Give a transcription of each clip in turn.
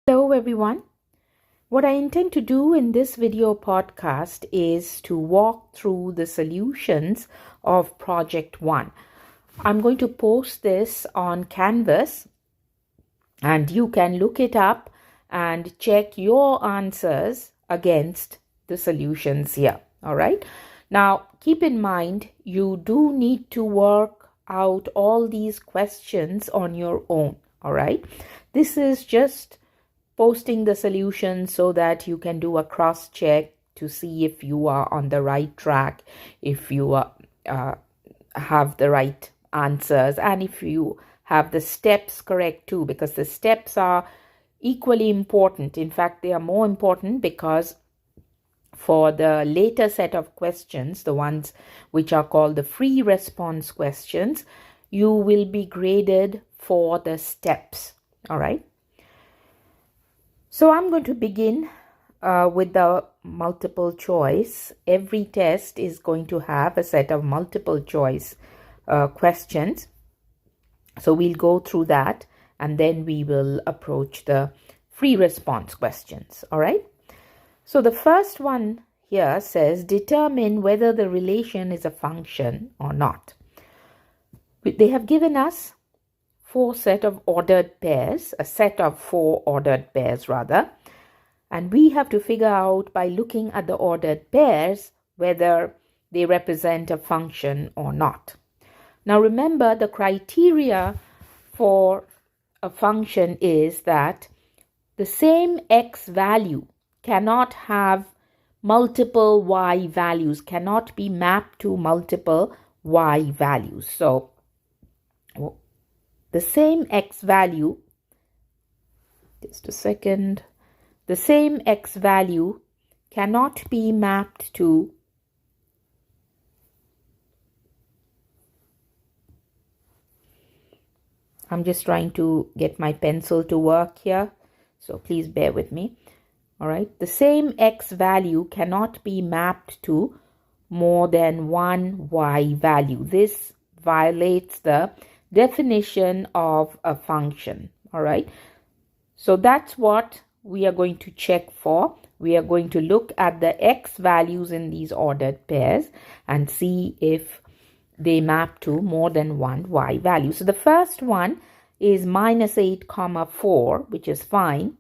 Hello everyone. What I intend to do in this video podcast is to walk through the solutions of project 1. I'm going to post this on Canvas and you can look it up and check your answers against the solutions here. All right. Now keep in mind you do need to work out all these questions on your own. All right. This is just posting the solution so that you can do a cross check to see if you are on the right track, if you have the right answers, and if you have the steps correct too, because the steps are equally important. In fact, they are more important because for the later set of questions, the ones which are called the free response questions, you will be graded for the steps. All right. So I'm going to begin with the multiple choice. Every test is going to have a set of multiple choice questions. So we'll go through that and then we will approach the free response questions. All right. So the first one here says determine whether the relation is a function or not. They have given us a set of ordered pairs rather, and we have to figure out by looking at the ordered pairs whether they represent a function or not. Now remember, the criteria for a function is that the same x value cannot have multiple y values, cannot be mapped to multiple y values. So the same x value, the same x value cannot be mapped to I'm just trying to get my pencil to work here, so please bear with me. All right, the same x value cannot be mapped to more than one y value. This violates the definition of a function. All right, so that's what we are going to check for. We are going to look at the x values in these ordered pairs and see if they map to more than one y value. So the first one is -8, 4, which is fine.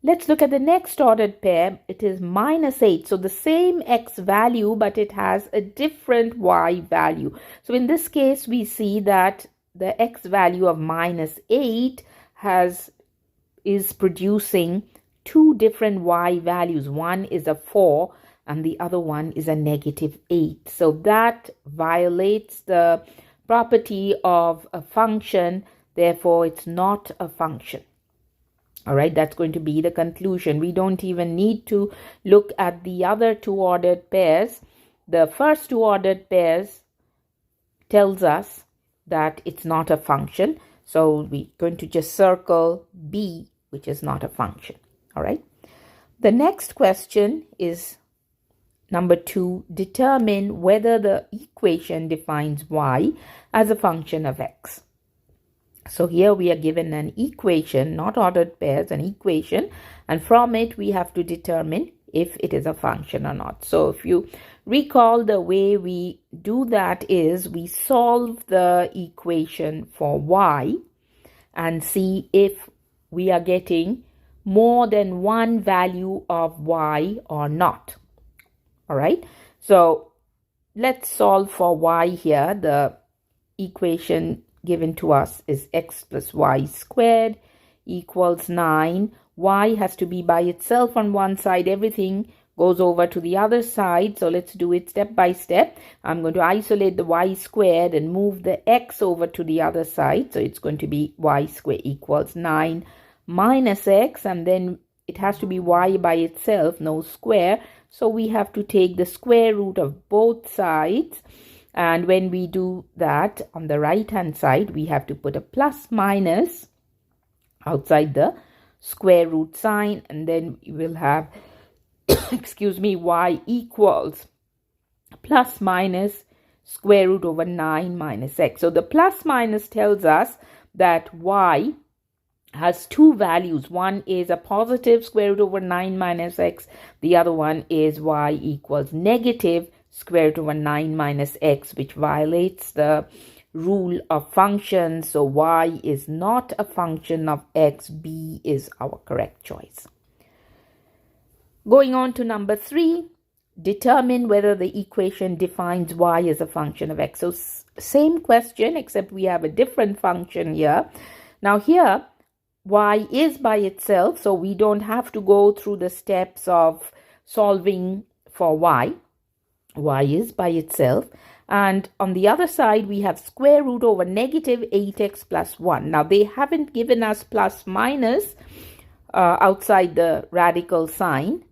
Let's look at the next ordered pair. It is -8. So the same x value, but it has a different y value. So in this case, we see that the x value of -8 is producing two different y values. One is a 4 and the other one is a -8. So that violates the property of a function. Therefore, it's not a function. All right, that's going to be the conclusion. We don't even need to look at the other two ordered pairs. The first two ordered pairs tells us that it's not a function. So we're going to just circle B, which is not a function. All right. The next question is number 2. Determine whether the equation defines y as a function of x. So here we are given an equation, not ordered pairs, an equation, and from it we have to determine if it is a function or not. So if you recall, the way we do that is we solve the equation for y and see if we are getting more than one value of y or not. All right. So let's solve for y here. The equation given to us is x plus y squared equals 9. Y has to be by itself on one side. Everything goes over to the other side. So let's do it step by step. I'm going to isolate the y squared and move the x over to the other side. So it's going to be y squared equals 9 minus x, and then it has to be y by itself, no square. So we have to take the square root of both sides. And when we do that on the right hand side, we have to put a plus minus outside the square root sign, and then we will have y equals plus minus square root over 9 minus x. So the plus minus tells us that y has two values. One is a positive square root over 9 minus x. The other one is y equals negative square root over 9 minus x, which violates the rule of functions. So y is not a function of x. B is our correct choice. Going on to number 3, determine whether the equation defines y as a function of x. So same question, except we have a different function here. Now here, y is by itself, so we don't have to go through the steps of solving for y. Y is by itself. And on the other side, we have square root over negative 8x plus 1. Now, they haven't given us plus minus outside the radical sign,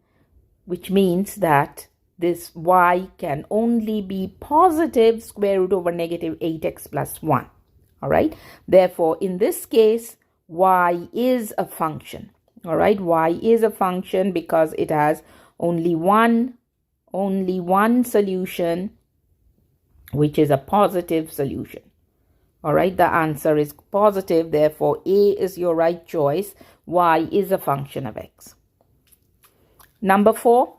which means that this y can only be positive square root over negative 8x plus 1. All right. Therefore, in this case, y is a function. All right. Y is a function because it has only one solution, which is a positive solution. All right. The answer is positive. Therefore, A is your right choice. Y is a function of x. Number 4,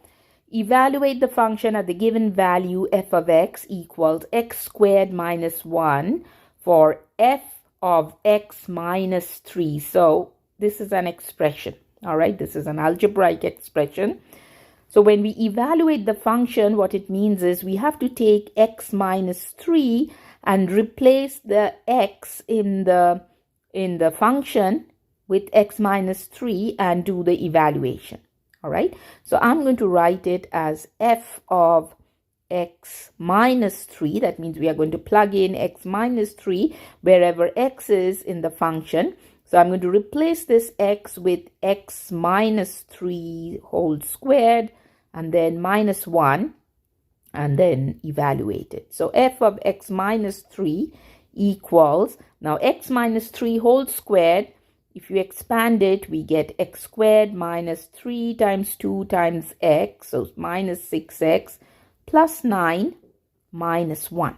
evaluate the function at the given value f of x equals x squared minus 1 for f of x minus 3. So this is an expression. All right, this is an algebraic expression. So when we evaluate the function, what it means is we have to take x minus 3 and replace the x in the function with x minus 3 and do the evaluation. All right, so I'm going to write it as f of x minus 3. That means we are going to plug in x minus 3 wherever x is in the function. So I'm going to replace this x with x minus 3 whole squared and then minus 1 and then evaluate it. So f of x minus 3 equals, now x minus 3 whole squared, if you expand it, we get x squared minus 3 times 2 times x, so minus 6x plus 9 minus 1,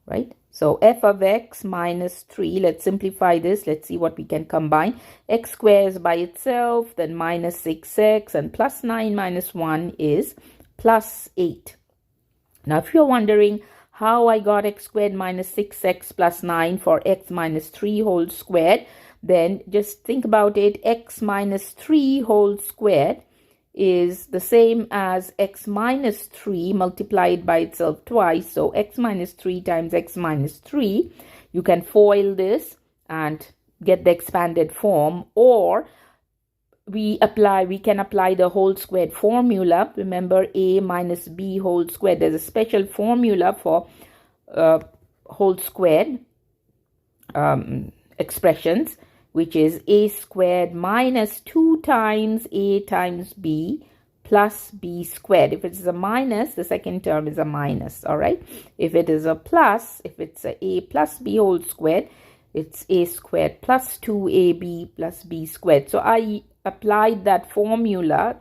right? So f of x minus 3, let's simplify this. Let's see what we can combine. X squares by itself, then minus 6x, and plus 9 minus 1 is plus 8. Now, if you're wondering how I got x squared minus 6x plus 9 for x minus 3 whole squared, then just think about it. X minus 3 whole squared is the same as x minus 3 multiplied by itself twice. So x minus 3 times x minus 3. You can FOIL this and get the expanded form, or we can apply the whole squared formula. Remember, a minus b whole squared. There's a special formula for whole squared expressions, which is a squared minus 2 times a times b plus b squared. If it's a minus, the second term is a minus, all right? If it is a plus, if it's a plus b whole squared, it's a squared plus 2ab plus b squared. So I applied that formula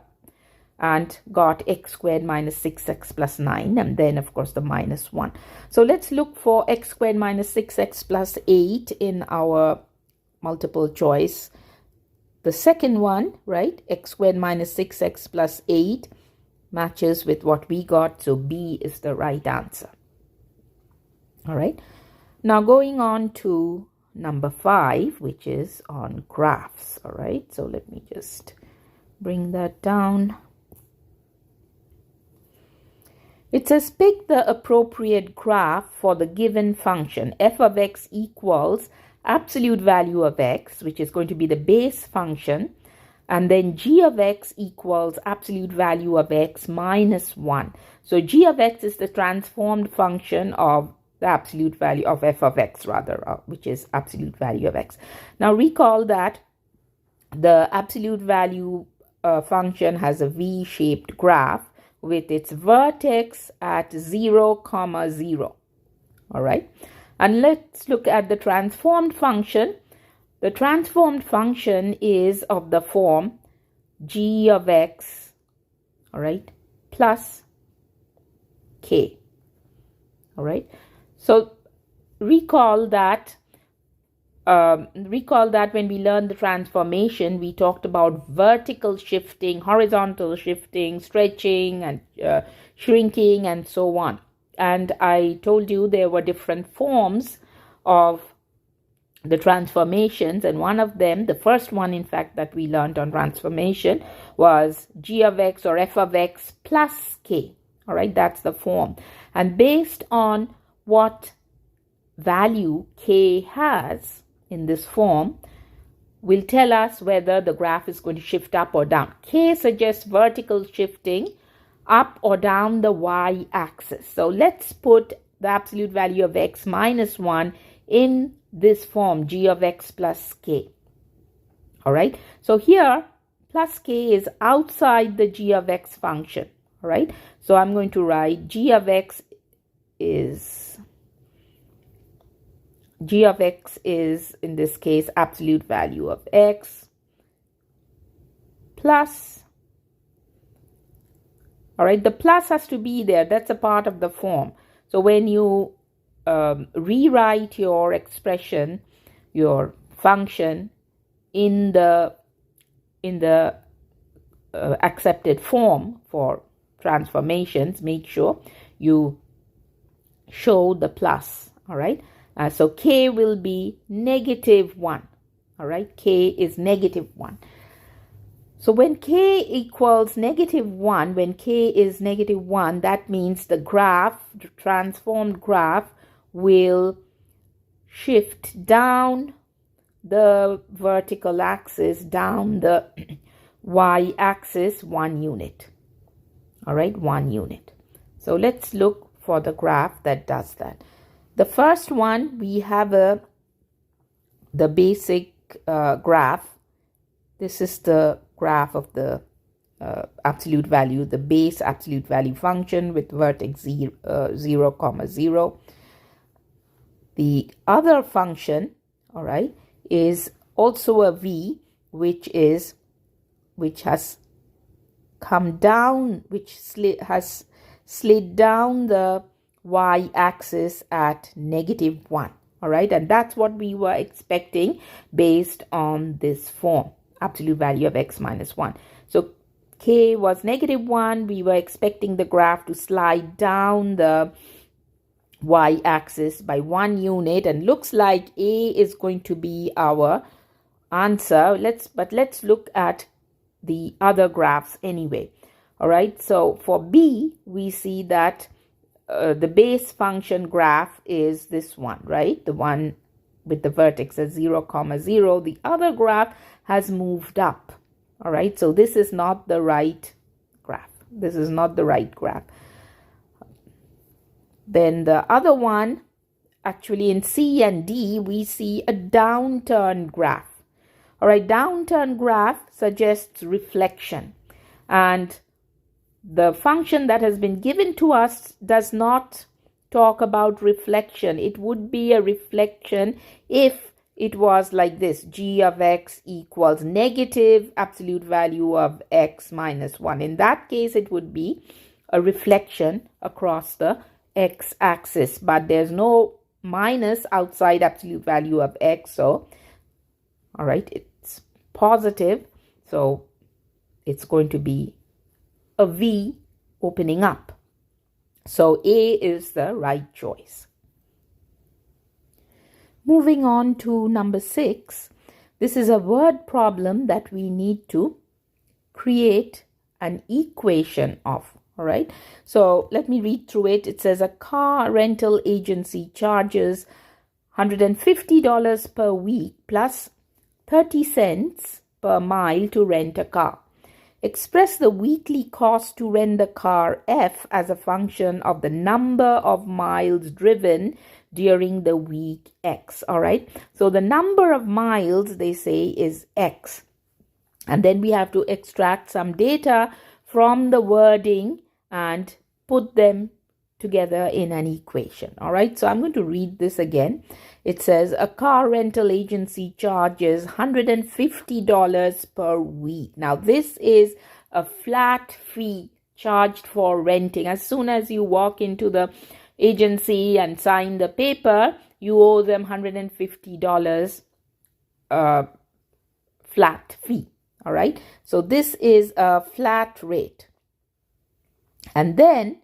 and got x squared minus 6x plus 9, and then, of course, the minus 1. So let's look for x squared minus 6x plus 8 in our multiple choice. The second one, right, x squared minus 6x plus 8 matches with what we got, so B is the right answer. All right, now going on to number 5, which is on graphs. All right, so let me just bring that down. It says pick the appropriate graph for the given function. F of x equals absolute value of x, which is going to be the base function, and then g of x equals absolute value of x minus 1. So g of x is the transformed function of the absolute value of f of x, rather, which is absolute value of x. Now recall that the absolute value function has a V-shaped graph with its vertex at 0, 0. All right. And let's look at the transformed function. The transformed function is of the form g of x, all right, plus k. All right. So recall that recall that when we learned the transformation, we talked about vertical shifting, horizontal shifting, stretching, and shrinking, and so on. And I told you there were different forms of the transformations, and one of them, the first one in fact that we learned on transformation, was g of x or f of x plus k. All right, that's the form. And based on what value k has in this form will tell us whether the graph is going to shift up or down. K suggests vertical shifting up or down the y-axis. So let's put the absolute value of x minus 1 in this form, g of x plus k. All right, so here plus k is outside the g of x function. All right, so I'm going to write g of x is in this case absolute value of x plus, all right, the plus has to be there, that's a part of the form. So when you rewrite your expression, your function in the accepted form for transformations, make sure you show the plus. All right, so k will be -1. All right, k is -1. So when k equals -1, when k is -1, that means the graph, the transformed graph, will shift down the vertical axis, down the y-axis 1 unit. All right, 1 unit. So let's look for the graph that does that. The first one, we have the basic graph. This is the graph of the absolute value, the base absolute value function with vertex 0, 0,0. The other function, all right, is also a v, which has come down, which has slid down the y-axis at -1. All right, and that's what we were expecting based on this form, absolute value of x minus 1. So k was -1. We were expecting the graph to slide down the y-axis by 1 unit, and looks like A is going to be our answer. Let's look at the other graphs anyway. All right, so for B, we see that the base function graph is this one, right? The one with the vertex at 0,0. The other graph has moved up. All right, so this is not the right graph. This is not the right graph. Then the other one, actually in C and D, we see a downturned graph. All right, downturned graph suggests reflection. And the function that has been given to us does not talk about reflection. It would be a reflection if it was like this: g of x equals negative absolute value of x minus 1. In that case, it would be a reflection across the x-axis, but there's no minus outside absolute value of x. So, all right, it's positive. So it's going to be a V opening up. So A is the right choice. Moving on to number 6. This is a word problem that we need to create an equation of. All right. So let me read through it. It says a car rental agency charges $150 per week plus 30 cents per mile to rent a car. Express the weekly cost to rent the car F as a function of the number of miles driven during the week X. All right. So the number of miles, they say, is X. And then we have to extract some data from the wording and put them together in an equation. All right. So I'm going to read this again. It says a car rental agency charges $150 per week. Now, this is a flat fee charged for renting. As soon as you walk into the agency and sign the paper, you owe them $150 flat fee. All right. So this is a flat rate. And then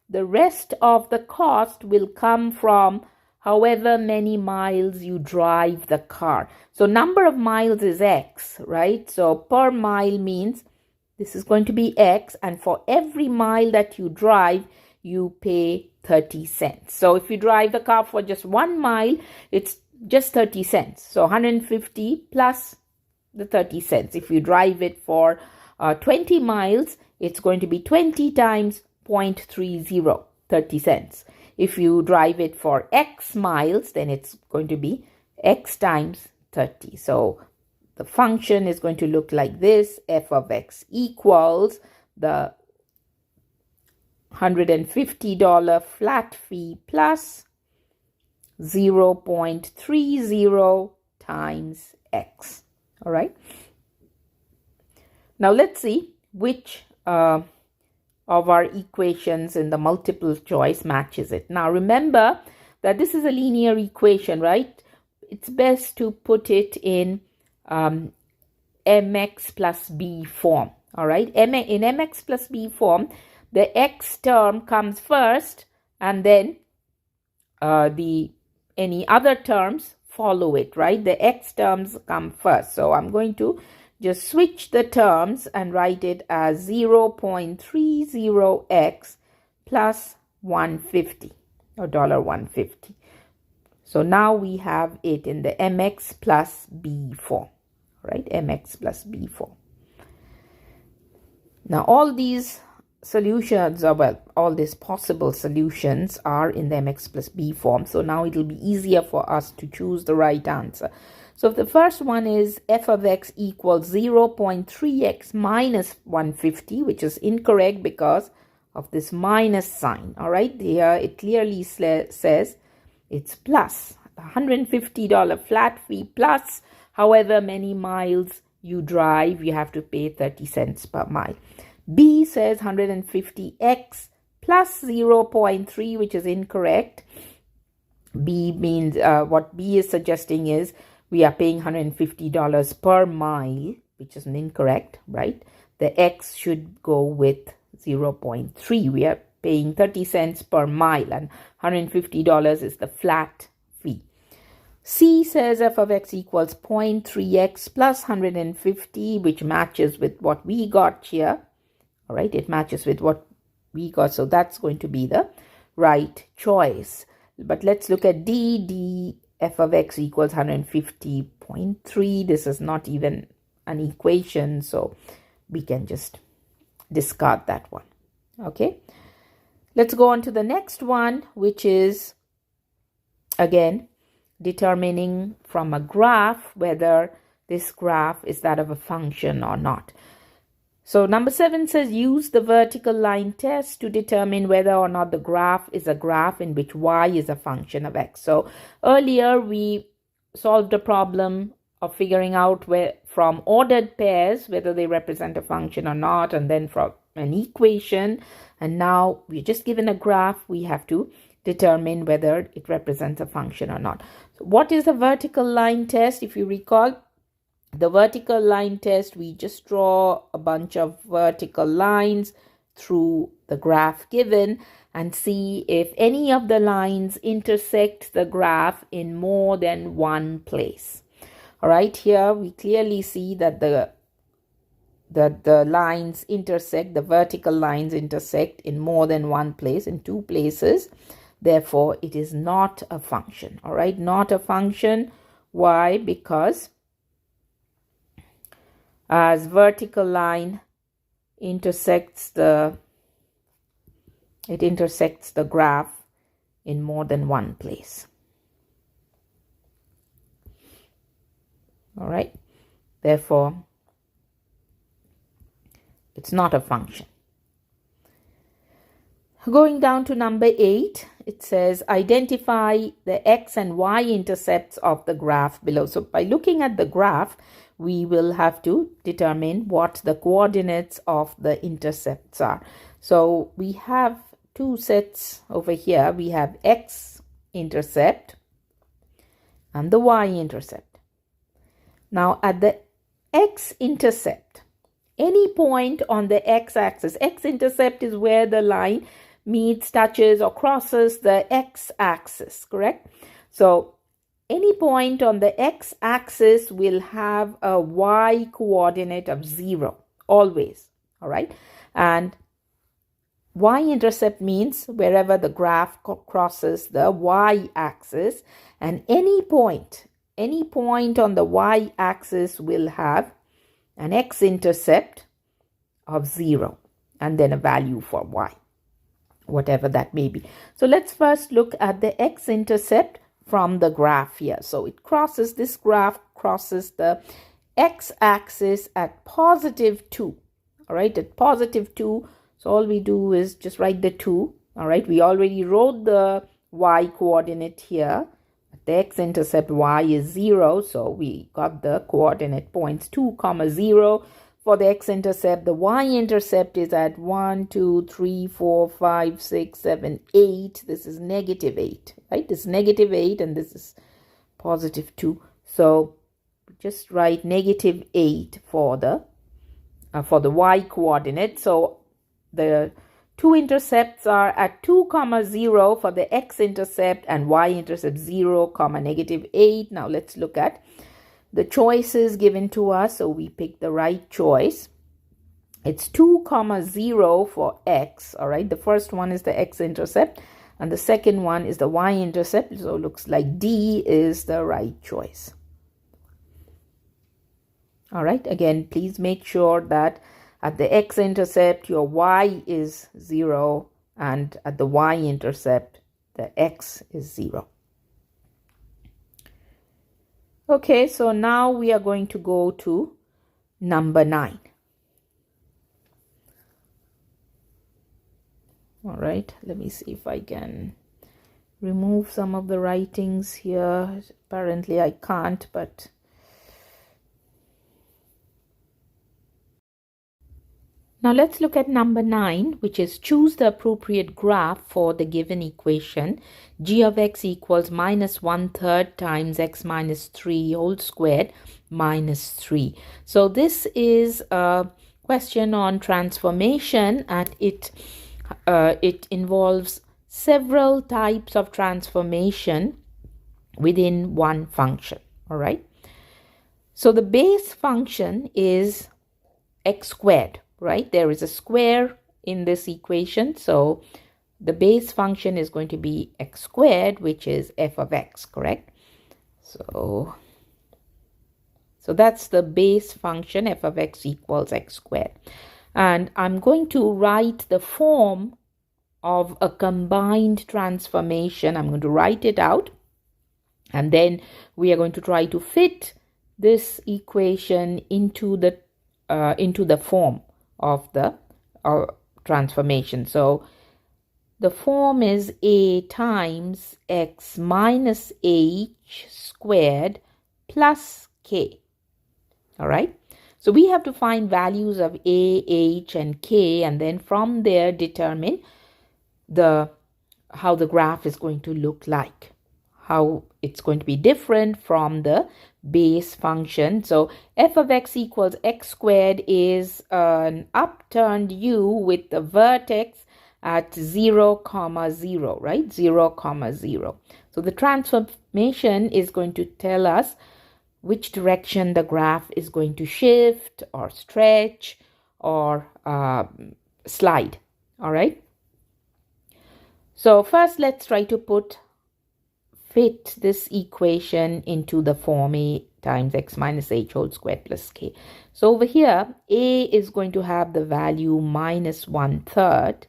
the rest of the cost will come from however many miles you drive the car. So number of miles is X, right? So per mile means this is going to be X, and for every mile that you drive, you pay 30 cents. So if you drive the car for just 1 mile, it's just 30 cents. So 150 plus the 30 cents. If you drive it for 20 miles, it's going to be 20 times 0.30, 30 cents. If you drive it for X miles, then it's going to be X times 30. So the function is going to look like this. F of X equals the $150 flat fee plus 0.30 times X. All right. Now let's see which of our equations in the multiple choice matches it. Now remember that this is a linear equation, right? It's best to put it in mx plus b form. All right. In mx plus b form, the x term comes first, and then any other terms follow it, right? The x terms come first. So I'm going to just switch the terms and write it as 0.30x plus 150 or $1.50. So now we have it in the mx plus b form, right? Mx plus b form. Now all these solutions are, well, all these possible solutions are in the mx plus b form. So now it will be easier for us to choose the right answer. So the first one is f of x equals 0.3x minus 150, which is incorrect because of this minus sign. All right, here it clearly says it's plus $150 flat fee plus however many miles you drive, you have to pay 30 cents per mile. B says 150x plus 0.3, which is incorrect. B means what B is suggesting is we are paying $150 per mile, which is incorrect, right? The x should go with 0.3. We are paying 30 cents per mile, and $150 is the flat fee. C says f of x equals 0.3x plus 150, which matches with what we got here. All right, it matches with what we got, so that's going to be the right choice. But let's look at D. D, f of x equals 150.3. This is not even an equation, so we can just discard that one. Okay, let's go on to the next one, which is again determining from a graph whether this graph is that of a function or not. So number 7 says use the vertical line test to determine whether or not the graph is a graph in which y is a function of x. So earlier we solved a problem of figuring out where from ordered pairs whether they represent a function or not, and then from an equation, and now we're just given a graph. We have to determine whether it represents a function or not. So what is the vertical line test? If you recall, the vertical line test, we just draw a bunch of vertical lines through the graph given and see if any of the lines intersect the graph in more than one place. All right, here we clearly see that the lines intersect, the vertical lines intersect in more than one place, in 2 places. Therefore, it is not a function. All right, not a function. Why? Because as vertical line intersects the graph in more than one place. All right, therefore it's not a function. Going down to number 8, it says identify the x and y intercepts of the graph below. So by looking at the graph, we will have to determine what the coordinates of the intercepts are. So we have 2 sets over here. We have x intercept and the y intercept. Now at the x-intercept, any point on the x-axis, x-intercept is where the line meets, touches, or crosses the x-axis, correct? So any point on the x-axis will have a y-coordinate of 0, always, all right? And y-intercept means wherever the graph crosses the y-axis, and any point on the y-axis will have an x-intercept of 0 and then a value for y, whatever that may be. So let's first look at the x-intercept from the graph here. So this graph crosses the x-axis at positive 2, all right, at positive 2. So all we do is just write the 2, all right. We already wrote the y coordinate here. The x-intercept y is 0, so we got the coordinate points 2, 0. For the x-intercept, the y-intercept is at 1, 2, 3, 4, 5, 6, 7, 8. This is negative 8, right? This is negative 8 and this is positive 2. So just write negative 8 for the y coordinate. So the two intercepts are at 2, 0 for the x-intercept and y-intercept 0, negative 8. Now let's look at the choices given to us. So we pick the right choice. It's 2, 0 for x, all right? The first one is the x-intercept and the second one is the y-intercept. So it looks like D is the right choice. All right, again, please make sure that at the x-intercept, your y is 0, and at the y-intercept, the x is 0. Okay, so now we are going to go to number 9. All right, let me see if I can remove some of the writings here. Apparently I can't, but now let's look at number 9, which is choose the appropriate graph for the given equation. G of x equals minus 1/3 times x minus 3 whole squared minus 3. So this is a question on transformation, and it involves several types of transformation within one function, all right? So the base function is x squared. Right, there is a square in this equation, so the base function is going to be x squared, which is f of x, correct? So that's the base function, f of x equals x squared. And I'm going to write the form of a combined transformation. I'm going to write it out, and then we are going to try to fit this equation into the form of the transformation. So the form is a times x minus h squared plus k. All right. So we have to find values of a, h, and k, and then from there determine how the graph is going to look like, how it's going to be different from the base function. So f of x equals x squared is an upturned u with the vertex at 0, 0, right? 0, 0. So the transformation is going to tell us which direction the graph is going to shift or stretch or slide, all right? So first let's try to fit this equation into the form a times x minus h whole squared plus k. So over here, a is going to have the value minus 1/3,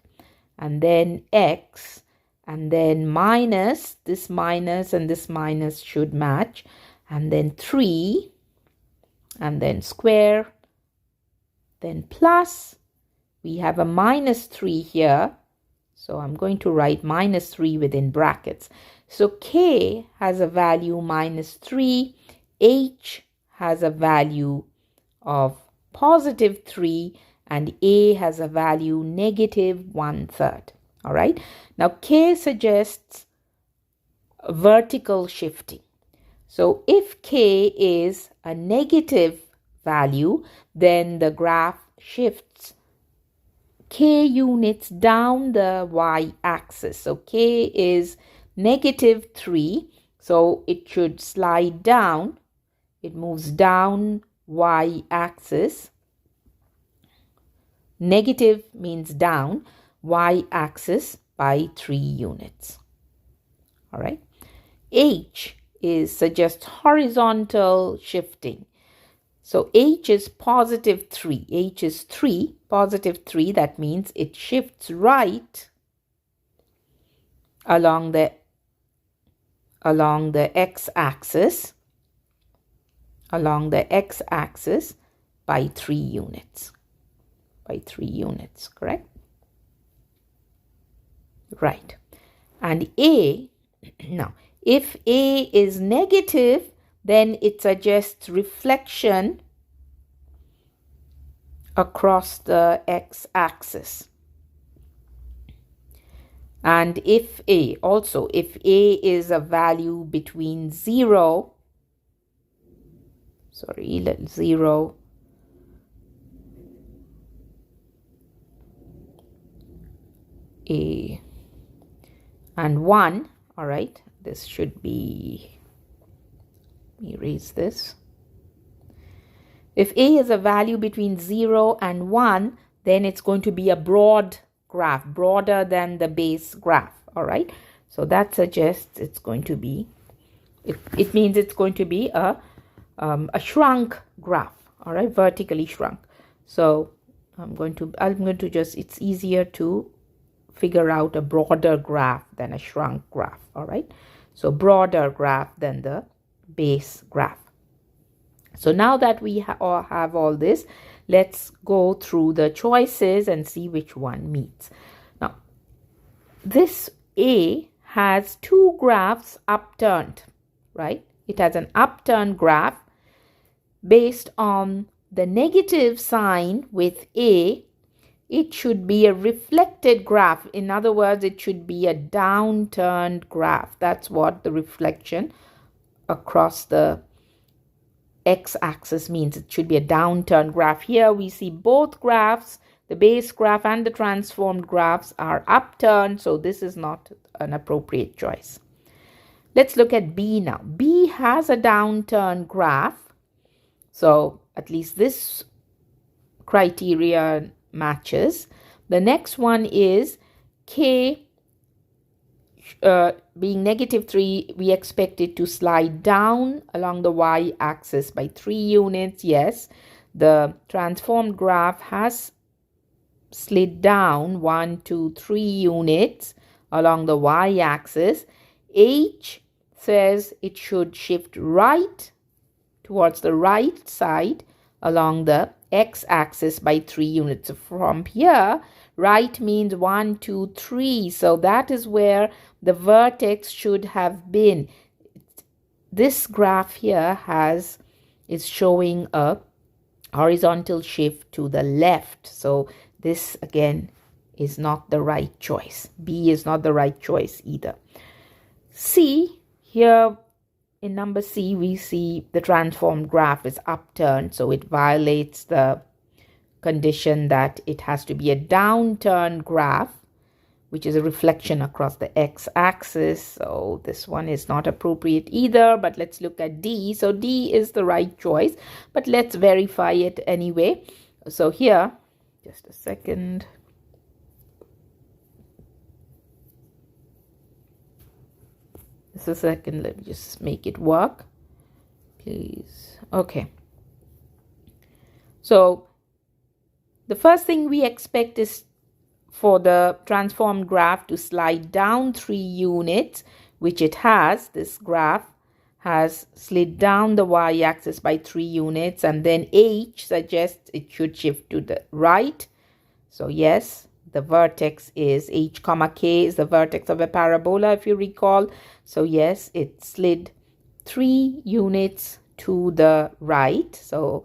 and then x, and then minus, this minus and this minus should match, and then 3, and then square, then plus, we have a minus 3 here, so I'm going to write minus 3 within brackets. So k has a value minus 3, h has a value of positive 3, and a has a value negative 1/3. All right. Now k suggests vertical shifting. So if k is a negative value, then the graph shifts k units down the y-axis. So k is -3, so it should slide down. It moves down y-axis. Negative means down, y-axis by 3 units. All right. H suggests horizontal shifting. So H is +3. H is 3, +3. That means it shifts right along the x-axis, by 3 units. By 3 units, correct? Right. And A, now, if A is negative, then it suggests reflection across the x-axis. And if A is a value between 0 and 1, all right, this should be, let me erase this. If A is a value between 0 and 1, then it's going to be a broad graph, broader than the base graph, all right? So that suggests it's going to be, it means it's going to be a shrunk graph, all right, vertically shrunk. So I'm going to just, it's easier to figure out a broader graph than a shrunk graph, all right? So broader graph than the base graph. So now that we have all this, let's go through the choices and see which one meets. Now, this A has 2 graphs upturned, right? It has an upturned graph based on the negative sign with A. It should be a reflected graph. In other words, it should be a downturned graph. That's what the reflection across the x-axis means. It should be a downturned graph. Here we see both graphs, the base graph and the transformed graphs, are upturned, so this is not an appropriate choice. Let's look at B now. B has a downturned graph, so at least this criteria matches. The next one is K being -3, we expect it to slide down along the y-axis by 3 units. Yes, the transformed graph has slid down 1, 2, 3 units along the y-axis. H says it should shift right towards the right side along the x-axis by 3 units. From here, right means 1, 2, 3. So that is where the vertex should have been. This graph here is showing a horizontal shift to the left. So this again is not the right choice. B is not the right choice either. C, here in number C, we see the transformed graph is upturned, so it violates the condition that it has to be a downturned graph, which is a reflection across the x-axis. So this one is not appropriate either, but let's look at D. So D is the right choice, but let's verify it anyway. So here, just a second. Just a second, let me just make it work, please. Okay. So the first thing we expect is for the transformed graph to slide down 3 units, which it has. This graph has slid down the y-axis by 3 units, and then H suggests it should shift to the right. So yes, the vertex is H comma K is the vertex of a parabola, if you recall. So yes, it slid 3 units to the right. So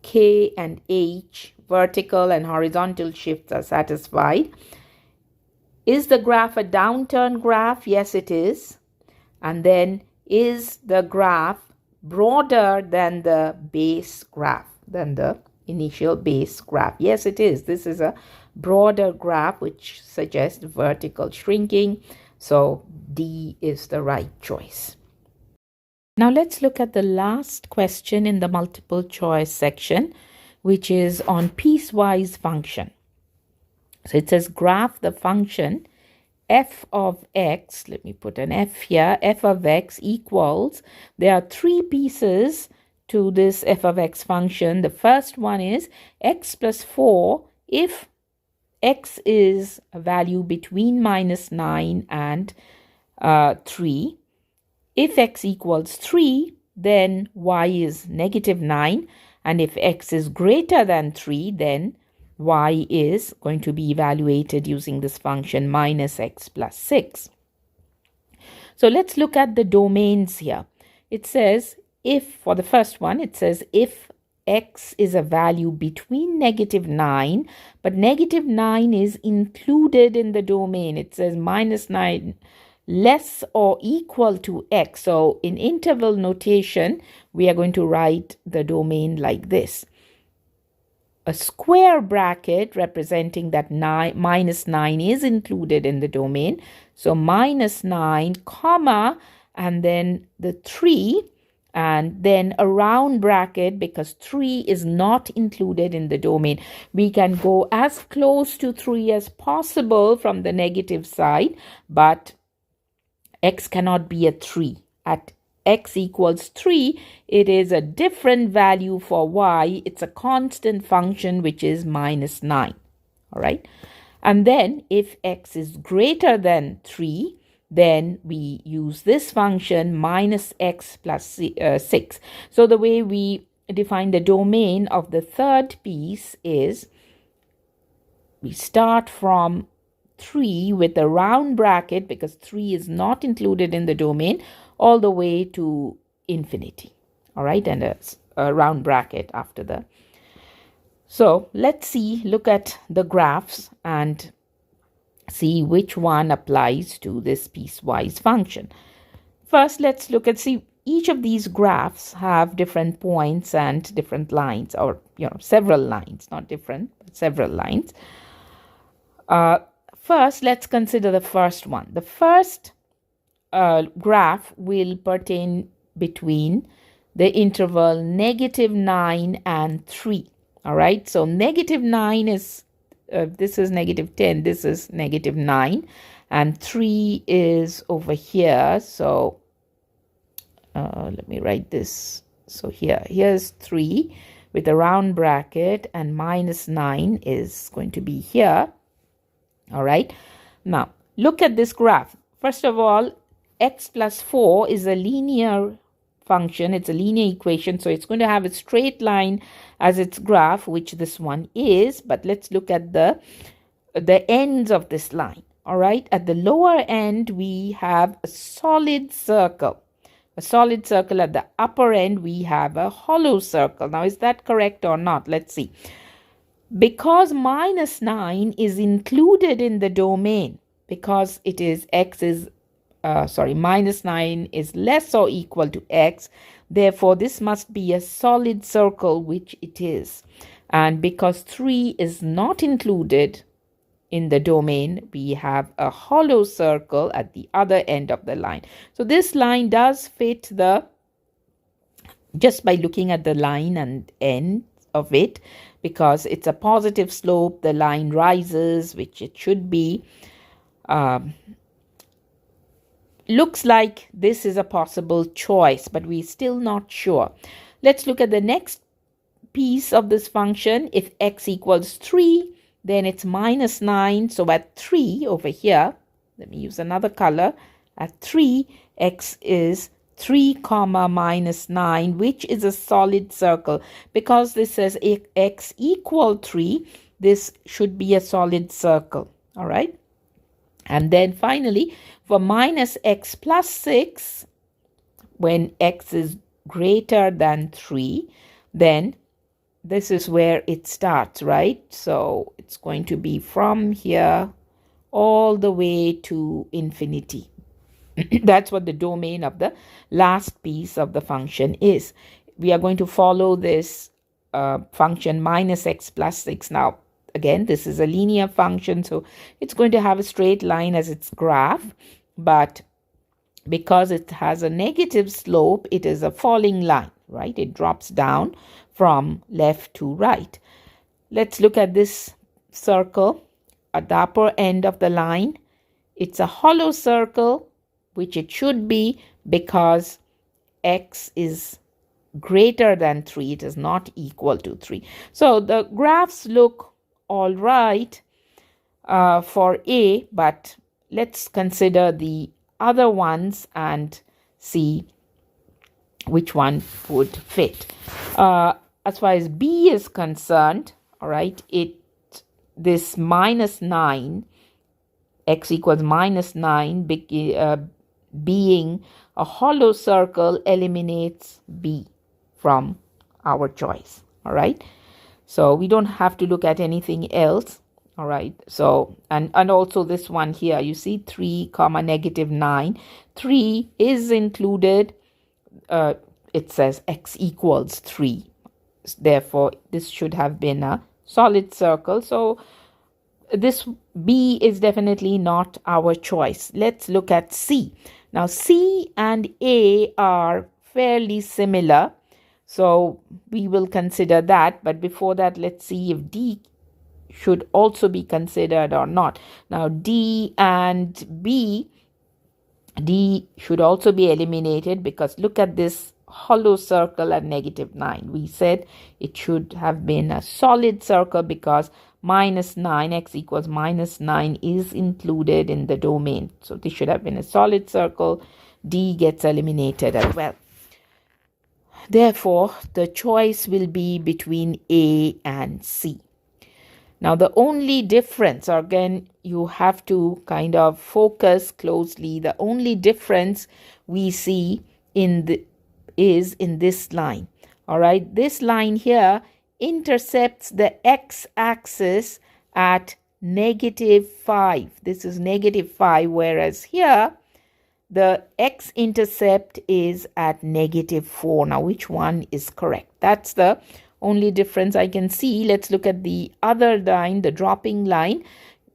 K and H, vertical and horizontal shifts, are satisfied. Is the graph a downturned graph? Yes, it is. And then is the graph broader than the base graph, than the initial base graph? Yes, it is. This is a broader graph which suggests vertical shrinking. So D is the right choice. Now let's look at the last question in the multiple choice section, which is on piecewise function. So it says graph the function f of x, let me put an f here, f of x equals, there are three pieces to this f of x function. The first one is x plus 4 if x is a value between -9 and 3. If x equals 3, then y is -9. And if x is greater than 3, then y is going to be evaluated using this function minus x plus 6. So let's look at the domains here. It says if, for the first one, it says if x is a value between -9, but -9 is included in the domain. It says -9 less or equal to x. So in interval notation, we are going to write the domain like this. A square bracket representing that -9 is included in the domain. So -9, comma, and then the 3, and then a round bracket because 3 is not included in the domain. We can go as close to 3 as possible from the negative side, but x cannot be a 3. At x equals 3, it is a different value for y. It's a constant function which is -9. All right. And then if x is greater than 3, then we use this function minus x plus 6. So the way we define the domain of the third piece is we start from 3 with a round bracket because 3 is not included in the domain all the way to infinity. All right, and a round bracket after the. So let's look at the graphs and see which one applies to this piecewise function. First, let's look at, each of these graphs have different points and different lines, or several lines, not different, but several lines. First, let's consider the first one. The first graph will pertain between the interval -9 and 3. All right, so -9 is, this is -10, this is -9, and 3 is over here. So let me write this. So here's 3 with a round bracket, and -9 is going to be here. All right, now look at this graph. First of all, x plus 4 is a linear function. It's a linear equation, so it's going to have a straight line as its graph, which this one is. But let's look at the ends of this line. All right, at the lower end we have a solid circle. A solid circle. At the upper end we have a hollow circle. Now, is that correct or not? Let's see. Because -9 is included in the domain, because it is x is -9 is less or equal to x, therefore this must be a solid circle, which it is. And because 3 is not included in the domain, we have a hollow circle at the other end of the line. So this line does fit just by looking at the line and end of it, because it's a positive slope, the line rises, which it should be. Looks like this is a possible choice, but we're still not sure. Let's look at the next piece of this function. If x equals 3, then it's -9. So at 3 over here, let me use another color. At 3, x is 3 comma -9, which is a solid circle. Because this says x equal 3, this should be a solid circle. All right. And then finally, for minus x plus 6, when x is greater than 3, then this is where it starts, right? So it's going to be from here all the way to infinity. That's what the domain of the last piece of the function is. We are going to follow this function minus x plus 6. Now, again, this is a linear function, so it's going to have a straight line as its graph, but because it has a negative slope, it is a falling line, right? It drops down from left to right. Let's look at this circle at the upper end of the line. It's a hollow circle, which it should be because x is greater than 3. It is not equal to 3. So the graphs look all right for A, but let's consider the other ones and see which one would fit. As far as B is concerned, all right, this minus 9, x equals minus 9, being a hollow circle, eliminates B from our choice. All right, so we don't have to look at anything else. All right, so and also this one here, you see 3 comma negative 9, 3 is included. It says x equals 3, therefore this should have been a solid circle. So this B is definitely not our choice. Let's look at C. Now C and A are fairly similar, so we will consider that. But before that, let's see if D should also be considered or not. Now D and B, D should also be eliminated because look at this hollow circle at negative 9. We said it should have been a solid circle because minus 9, x equals minus 9 is included in the domain. So this should have been a solid circle. D gets eliminated as well. Therefore, the choice will be between A and C. Now, the only difference, again, you have to kind of focus closely. The only difference we see is in this line. All right, this line here intercepts the x-axis at negative 5. This is negative 5, whereas here the x-intercept is at negative 4. Now, which one is correct? That's the only difference I can see. Let's look at the other line, the dropping line.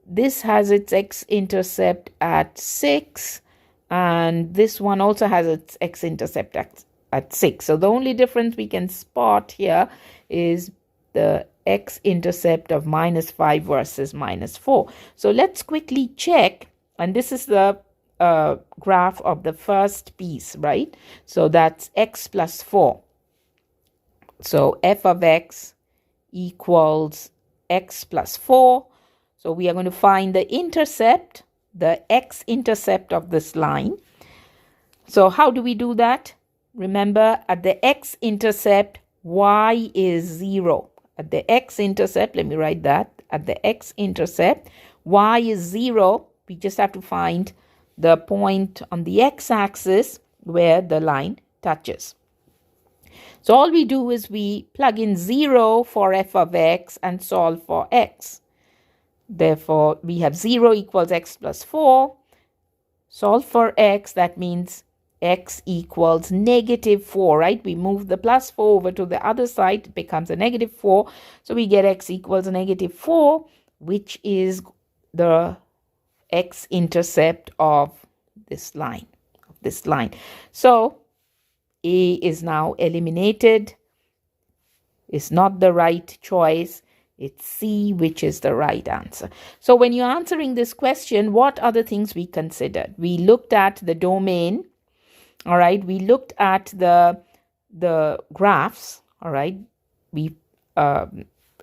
This has its x-intercept at 6, and this one also has its x-intercept at 6. So the only difference we can spot here is the x-intercept of minus 5 versus minus 4. So let's quickly check, and this is the graph of the first piece, right? So that's x plus 4. So f of x equals x plus 4. So we are going to find the intercept, the x-intercept of this line. So how do we do that? Remember, at the x-intercept, y is 0. At the x-intercept, let me write that. At the x-intercept, y is 0. We just have to find the point on the x-axis where the line touches. So all we do is we plug in 0 for f of x and solve for x. Therefore, we have 0 equals x plus 4. Solve for x, that means x equals negative 4, right? We move the plus 4 over to the other side, it becomes a negative 4. So we get x equals negative 4, which is the x-intercept of this line. So A is now eliminated. It's not the right choice. It's C, which is the right answer. So when you're answering this question, what are the things we considered? We looked at the domain. All right. We looked at the graphs. All right. We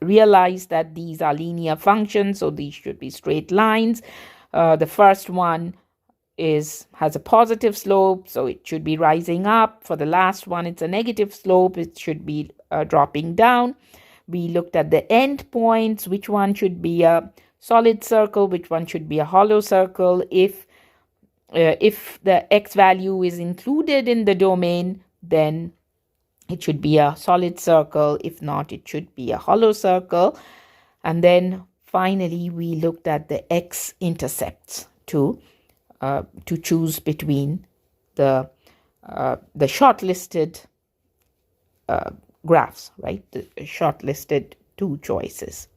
realized that these are linear functions, so these should be straight lines. The first one has a positive slope, so it should be rising up. For the last one, it's a negative slope. It should be dropping down. We looked at the end points, which one should be a solid circle, which one should be a hollow circle. If the x value is included in the domain, then it should be a solid circle. If not, it should be a hollow circle. And then finally, we looked at the x-intercepts to to choose between the shortlisted graphs, right? The shortlisted two choices.